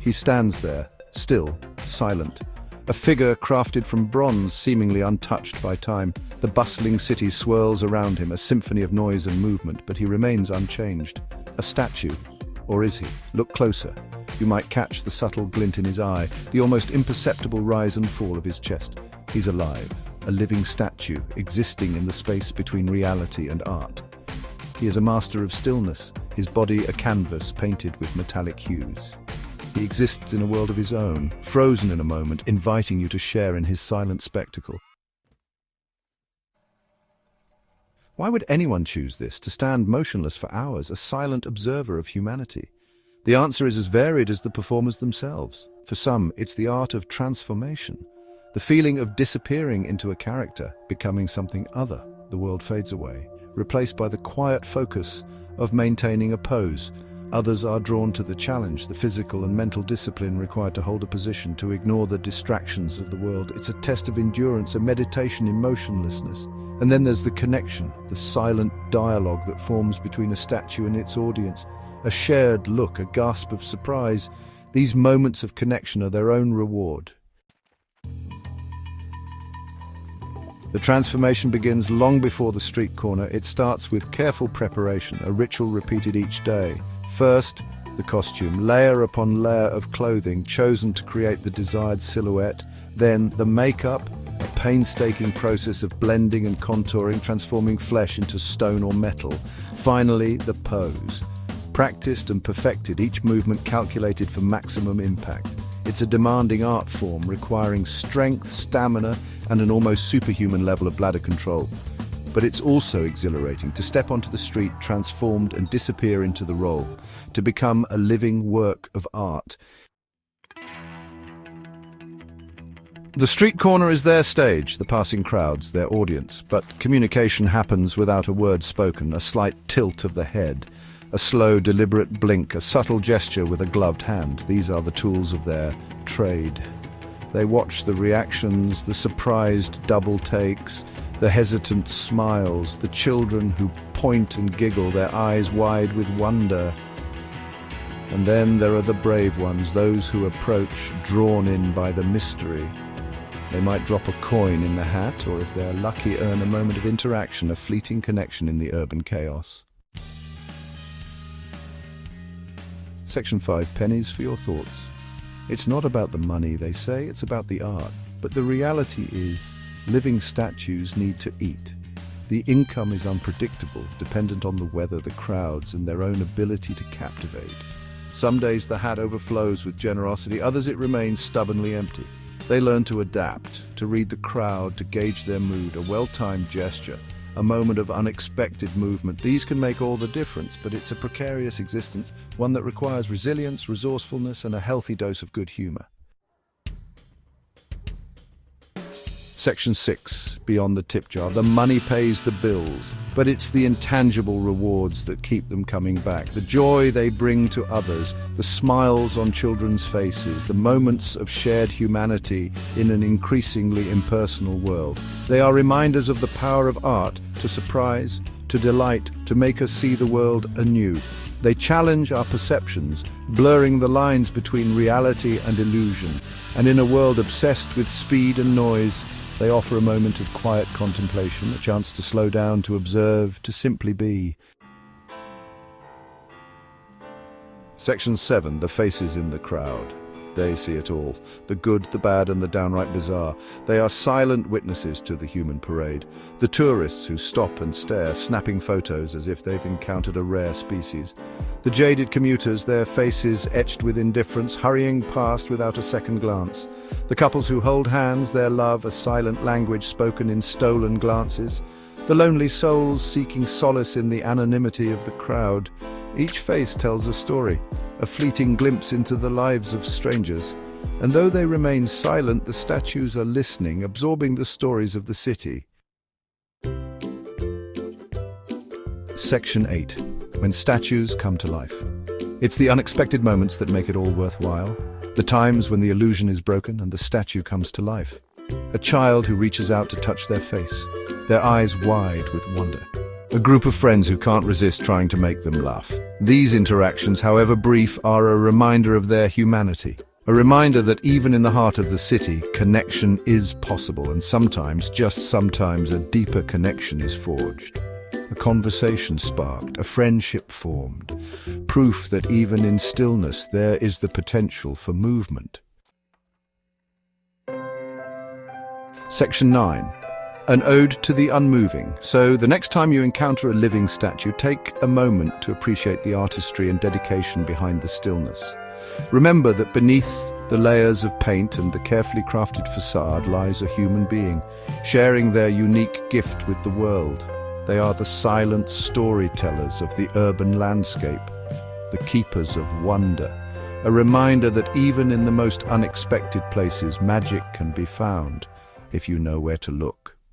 He stands there, still, silent. A figure crafted from bronze, seemingly untouched by time. The bustling city swirls around him, a symphony of noise and movement, but he remains unchanged. A statue. Or is he? Look closer. You might catch the subtle glint in his eye, the almost imperceptible rise and fall of his chest. He's alive, a living statue, existing in the space between reality and art. He is a master of stillness, his body a canvas painted with metallic hues. He exists in a world of his own, frozen in a moment, inviting you to share in his silent spectacle. Why would anyone choose this, to stand motionless for hours, a silent observer of humanity? The answer is as varied as the performers themselves. For some, it's the art of transformation, the feeling of disappearing into a character, becoming something other. The world fades away, replaced by the quiet focus of maintaining a pose. Others are drawn to the challenge, the physical and mental discipline required to hold a position, to ignore the distractions of the world. It's a test of endurance, a meditation in motionlessness. And then there's the connection, the silent dialogue that forms between a statue and its audience. A shared look, a gasp of surprise. These moments of connection are their own reward. The transformation begins long before the street corner. It starts with careful preparation, a ritual repeated each day. First, the costume, layer upon layer of clothing chosen to create the desired silhouette. Then the makeup, a painstaking process of blending and contouring, transforming flesh into stone or metal. Finally, the pose, practiced and perfected, each movement calculated for maximum impact. It's a demanding art form requiring strength, stamina, and an almost superhuman level of bladder control. But it's also exhilarating to step onto the street transformed and disappear into the role, to become a living work of art. The street corner is their stage, the passing crowds, their audience, but communication happens without a word spoken, a slight tilt of the head, a slow, deliberate blink, a subtle gesture with a gloved hand. These are the tools of their trade. They watch the reactions, the surprised double takes, the hesitant smiles, the children who point and giggle, their eyes wide with wonder. And then there are the brave ones, those who approach, drawn in by the mystery. They might drop a coin in the hat, or if they're lucky, earn a moment of interaction, a fleeting connection in the urban chaos. Section 5, pennies for your thoughts. It's not about the money, they say, it's about the art. But the reality is, living statues need to eat. The income is unpredictable, dependent on the weather, the crowds, and their own ability to captivate. Some days the hat overflows with generosity, others it remains stubbornly empty. They learn to adapt, to read the crowd, to gauge their mood, a well-timed gesture, a moment of unexpected movement. These can make all the difference, but it's a precarious existence, one that requires resilience, resourcefulness, and a healthy dose of good humor. Section 6, beyond the tip jar. The money pays the bills, but it's the intangible rewards that keep them coming back. The joy they bring to others, the smiles on children's faces, the moments of shared humanity in an increasingly impersonal world. They are reminders of the power of art to surprise, to delight, to make us see the world anew. They challenge our perceptions, blurring the lines between reality and illusion. And in a world obsessed with speed and noise, they offer a moment of quiet contemplation, a chance to slow down, to observe, to simply be. Section 7, the faces in the crowd. They see it all, the good, the bad, and the downright bizarre. They are silent witnesses to the human parade. The tourists who stop and stare, snapping photos as if they've encountered a rare species. The jaded commuters, their faces etched with indifference, hurrying past without a second glance. The couples who hold hands, their love a silent language spoken in stolen glances. The lonely souls seeking solace in the anonymity of the crowd. Each face tells a story, a fleeting glimpse into the lives of strangers. And though they remain silent, the statues are listening, absorbing the stories of the city. Section 8. When statues come to life. It's the unexpected moments that make it all worthwhile. The times when the illusion is broken and the statue comes to life. A child who reaches out to touch their face, their eyes wide with wonder. A group of friends who can't resist trying to make them laugh. These interactions, however brief, are a reminder of their humanity. A reminder that even in the heart of the city, connection is possible, and sometimes, just sometimes, a deeper connection is forged. A conversation sparked, a friendship formed, proof that even in stillness there is the potential for movement. Section 9. An ode to the unmoving. So the next time you encounter a living statue, take a moment to appreciate the artistry and dedication behind the stillness. Remember that beneath the layers of paint and the carefully crafted facade lies a human being, sharing their unique gift with the world. They are the silent storytellers of the urban landscape, the keepers of wonder, a reminder that even in the most unexpected places, magic can be found if you know where to look.